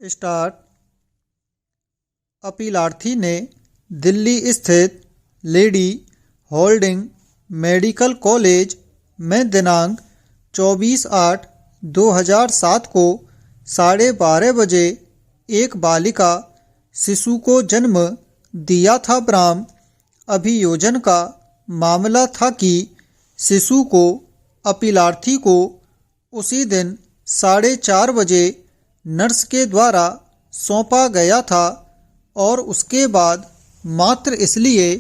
Start. अपीलार्थी ने दिल्ली स्थित lady holding medical college में दिनांक 24/8/2007 को 12:30 बजे एक बालिका शिशु को जन्म दिया था। ब्राह्म अभियोजन का मामला था कि शिशु को अपीलार्थी को उसी दिन 4:30 बजे नर्स के द्वारा सौंपा गया था और उसके बाद मात्र इसलिए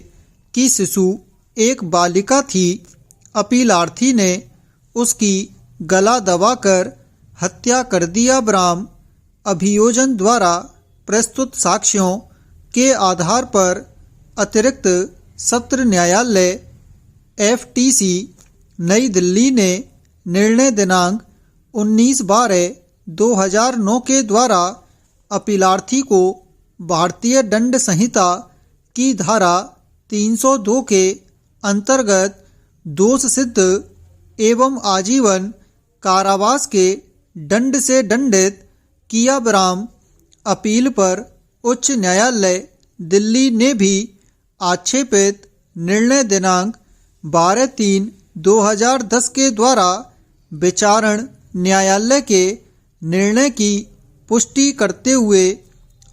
कि शिशु एक बालिका थी, अपीलार्थी ने उसकी गला दबाकर हत्या कर दिया। ब्राह्म अभियोजन द्वारा प्रस्तुत साक्ष्यों के आधार पर अतिरिक्त सत्र न्यायालय FTC नई दिल्ली ने निर्णय दिनांक 19/12/2009 के द्वारा अपीलार्थी को भारतीय दंड संहिता की धारा 302 के अंतर्गत दोष सिद्ध एवं आजीवन कारावास के दंड से दंडित किया। ब्राह्म अपील पर उच्च न्यायालय दिल्ली ने भी आक्षेपित निर्णय दिनांक 12/3/2010 के द्वारा विचारण न्यायालय के निर्णय की पुष्टि करते हुए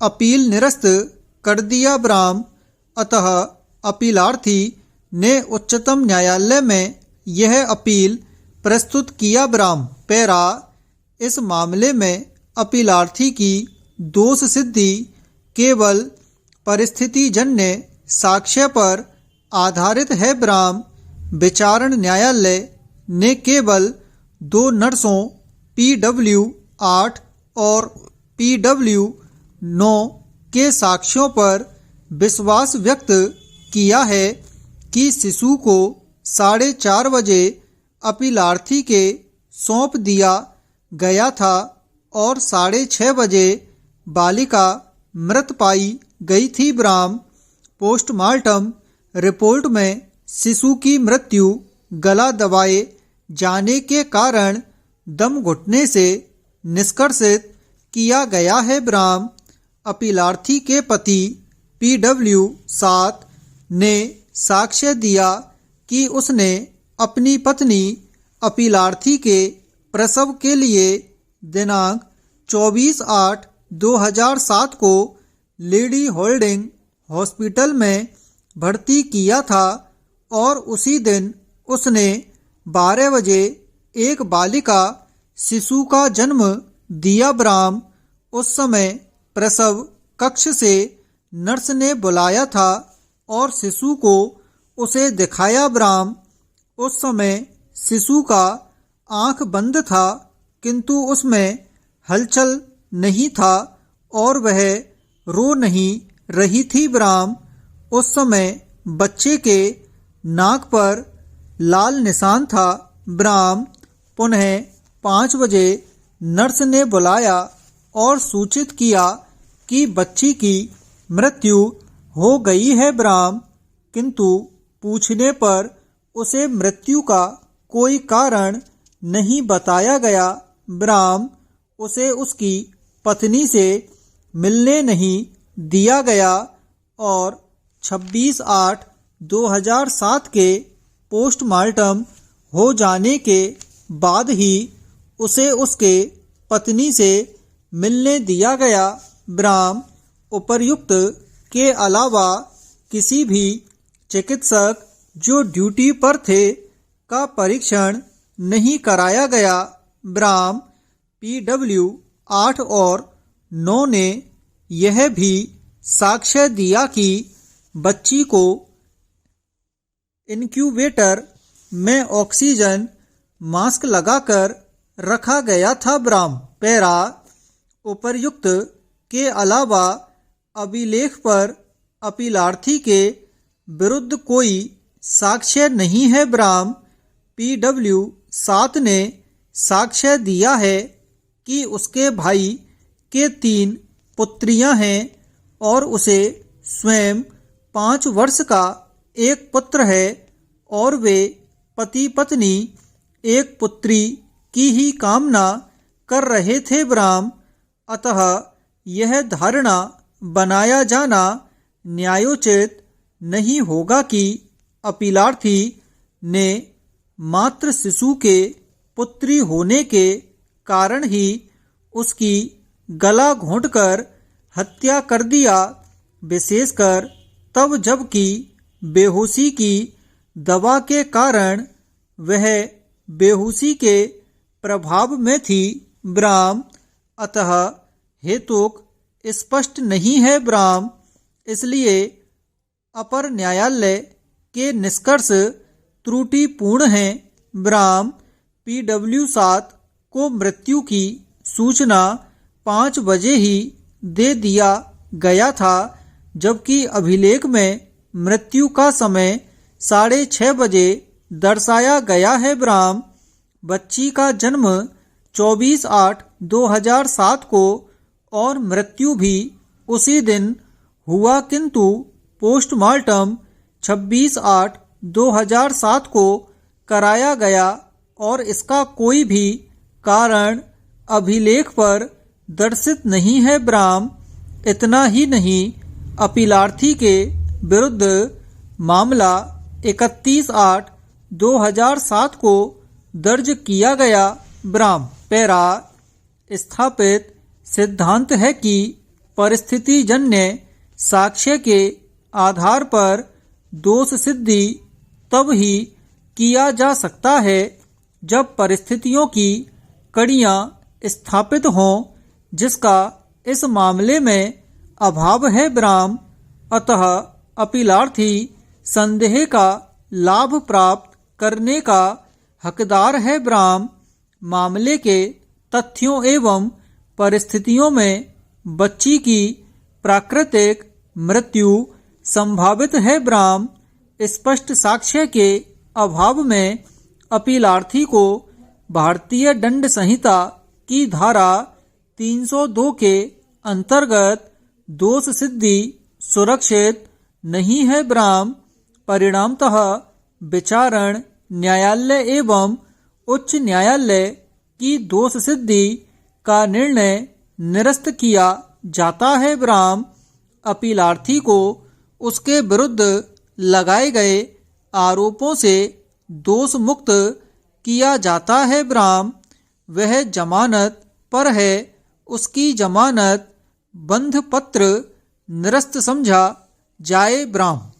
अपील निरस्त कर दिया। ब्राह्म अतः अपीलार्थी ने उच्चतम न्यायालय में यह अपील प्रस्तुत किया। ब्राह्म पैरा इस मामले में अपीलार्थी की दोष सिद्धि केवल परिस्थितिजन्य साक्ष्य पर आधारित है। ब्राह्म विचारण न्यायालय ने केवल 2 नर्सों PW8 और PW9 के साक्ष्यों पर विश्वास व्यक्त किया है कि शिशु को 4:30 बजे अपीलार्थी के सौंप दिया गया था और 6:30 बजे बालिका मृत पाई गई थी। ब्राह्म पोस्टमार्टम रिपोर्ट में शिशु की मृत्यु गला दबाए जाने के कारण दम घुटने से निष्कर्षित किया गया है। ब्राह्म अपीलार्थी के पति PW7 ने साक्ष्य दिया कि उसने अपनी पत्नी अपीलार्थी के प्रसव के लिए दिनांक 24/8/2007 को लेडी होल्डिंग हॉस्पिटल में भर्ती किया था और उसी दिन उसने 12 बजे एक बालिका शिशु का जन्म दिया। ब्राह्म उस समय प्रसव कक्ष से नर्स ने बुलाया था और शिशु को उसे दिखाया। ब्राह्म उस समय शिशु का आंख बंद था किंतु उसमें हलचल नहीं था और वह रो नहीं रही थी। ब्राह्म उस समय बच्चे के नाक पर लाल निशान था। ब्राह्म पुनः 5 बजे नर्स ने बुलाया और सूचित किया कि बच्ची की मृत्यु हो गई है। ब्राह्म किंतु पूछने पर उसे मृत्यु का कोई कारण नहीं बताया गया। ब्राह्म उसे उसकी पत्नी से मिलने नहीं दिया गया और 26/8/2007 के पोस्टमार्टम हो जाने के बाद ही उसे उसके पत्नी से मिलने दिया गया। ब्राह्म उपर्युक्त के अलावा किसी भी चिकित्सक जो ड्यूटी पर थे का परीक्षण नहीं कराया गया। ब्राह्म PW8 और 9 ने यह भी साक्ष्य दिया कि बच्ची को इनक्यूबेटर में ऑक्सीजन मास्क लगाकर रखा गया था। ब्राह्म पैरा उपर्युक्त के अलावा अभिलेख पर अपीलार्थी के विरुद्ध कोई साक्ष्य नहीं है। ब्राह्म PW7 ने साक्ष्य दिया है कि उसके भाई के 3 पुत्रियां हैं और उसे स्वयं 5 वर्ष का एक पुत्र है और वे पति पत्नी एक पुत्री की ही कामना कर रहे थे। ब्राह्म अतः यह धारणा बनाया जाना न्यायोचित नहीं होगा कि अपीलार्थी ने मात्र शिशु के पुत्री होने के कारण ही उसकी गला घोंटकर हत्या कर दिया, विशेषकर तब जबकि बेहोशी की दवा के कारण वह बेहोशी के प्रभाव में थी। ब्राह्म अतः हेतुक स्पष्ट नहीं है ब्राह्म, इसलिए अपर न्यायालय के निष्कर्ष त्रुटिपूर्ण हैं। ब्राह्म PW 7 को मृत्यु की सूचना 5 बजे ही दे दिया गया था, जबकि अभिलेख में मृत्यु का समय 6:30 बजे दर्शाया गया है। ब्राह्म बच्ची का जन्म 24/8/2007 को और मृत्यु भी उसी दिन हुआ, किंतु पोस्टमार्टम 26/8/2007 को कराया गया और इसका कोई भी कारण अभिलेख पर दर्शित नहीं है। ब्राह्म इतना ही नहीं, अपीलार्थी के विरुद्ध मामला 31/8/2007 को दर्ज किया गया। ब्राह्म पैरा स्थापित सिद्धांत है कि परिस्थितिजन्य साक्ष्य के आधार पर दोष सिद्धि तब ही किया जा सकता है जब परिस्थितियों की कड़ियां स्थापित हों, जिसका इस मामले में अभाव है। ब्राह्म अतः अपीलार्थी संदेह का लाभ प्राप्त करने का हकदार है। ब्राह्म मामले के तथ्यों एवं परिस्थितियों में बच्ची की प्राकृतिक मृत्यु संभावित है। ब्राह्म स्पष्ट साक्ष्य के अभाव में अपीलार्थी को भारतीय दंड संहिता की धारा 302 के अंतर्गत दोष सिद्धि सुरक्षित नहीं है। ब्राह्म परिणामतः विचारण न्यायालय एवं उच्च न्यायालय की दोष सिद्धि का निर्णय निरस्त किया जाता है। ब्राह्म अपीलार्थी को उसके विरुद्ध लगाए गए आरोपों से दोष मुक्त किया जाता है। ब्राह्म वह जमानत पर है, उसकी जमानत बंध पत्र निरस्त समझा जाए। ब्राह्म